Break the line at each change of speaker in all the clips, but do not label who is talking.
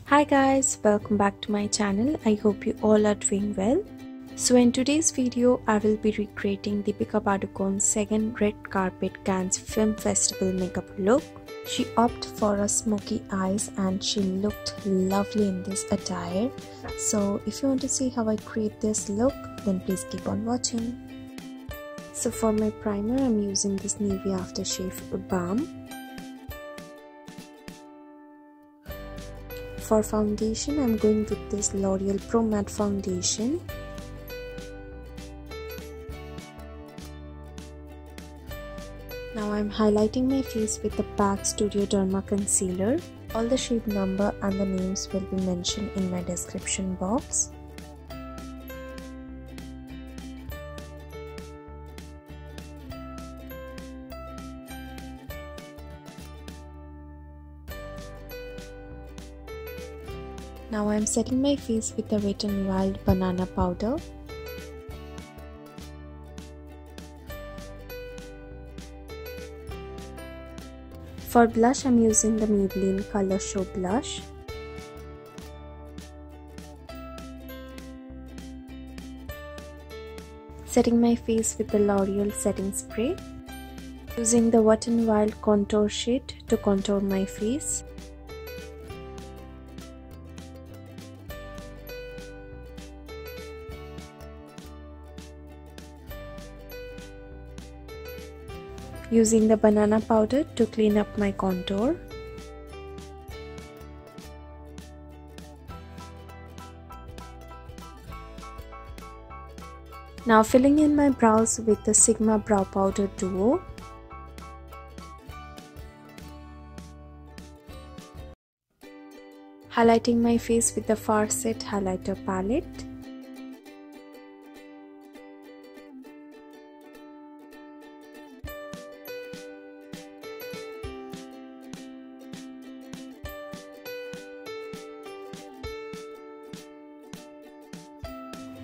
Hi guys, welcome back to my channel. I hope you all are doing well. So in today's video, I will be recreating Deepika Padukon's second Red Carpet Cannes Film Festival makeup look. She opted for a smoky eyes and she looked lovely in this attire. So if you want to see how I create this look, then please keep on watching. So for my primer, I'm using this Nivea Aftershave Balm. For foundation, I'm going with this L'Oreal Pro Matte Foundation. Now I'm highlighting my face with the PAC Studio Derma Concealer. All the shade number and the names will be mentioned in my description box. Now I am setting my face with the Wet n Wild banana powder. For blush, I am using the Maybelline Color Show blush. Setting my face with the L'Oreal setting spray. Using the Wet n Wild contour shade to contour my face. Using the banana powder to clean up my contour. Now filling in my brows with the Sigma Brow Powder Duo. Highlighting my face with the Far Set Highlighter Palette.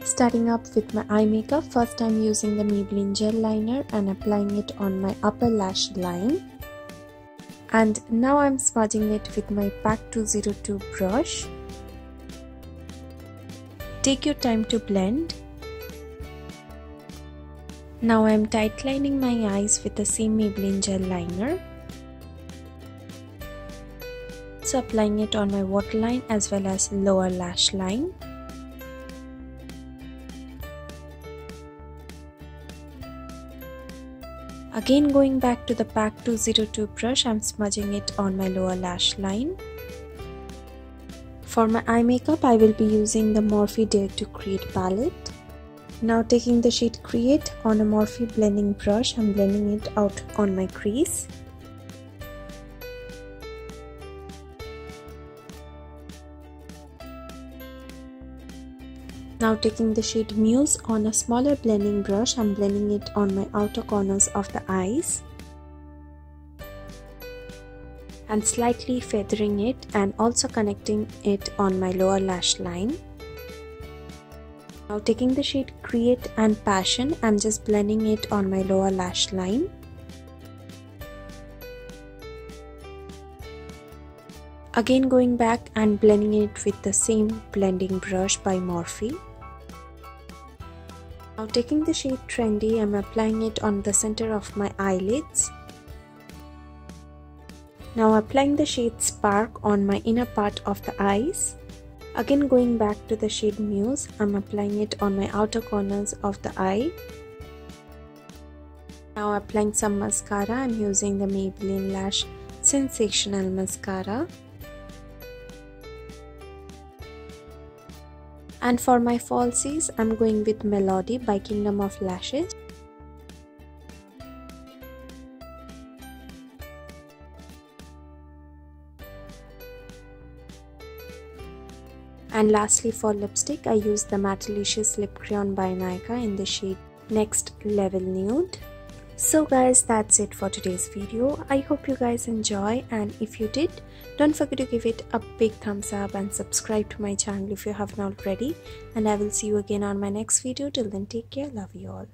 Starting up with my eye makeup, first I'm using the Maybelline gel liner and applying it on my upper lash line. And now I'm smudging it with my PAC 202 brush. Take your time to blend. Now I'm tight lining my eyes with the same Maybelline gel liner. So applying it on my waterline as well as lower lash line. Again going back to the PAC 202 brush, I'm smudging it on my lower lash line. For my eye makeup, I will be using the Morphe Dare to Create palette. Now taking the shade Create on a Morphe blending brush, I'm blending it out on my crease. Now taking the shade Muse on a smaller blending brush, I'm blending it on my outer corners of the eyes. And slightly feathering it and also connecting it on my lower lash line. Now taking the shade Create and Passion, I'm just blending it on my lower lash line. Again going back and blending it with the same blending brush by Morphe. Now taking the shade Trendy, I'm applying it on the center of my eyelids. Now applying the shade Spark on my inner part of the eyes. Again going back to the shade Muse, I'm applying it on my outer corners of the eye. Now applying some mascara, I'm using the Maybelline Lash Sensational Mascara. And for my falsies, I'm going with Melody by Kingdom of Lashes. And lastly for lipstick, I use the Mattelicious Lip Crayon by Nykaa in the shade Next Level Nude. So guys, that's it for today's video. I hope you guys enjoy, and if you did, don't forget to give it a big thumbs up and subscribe to my channel if you haven't already. And I will see you again on my next video. Till then, take care. Love you all.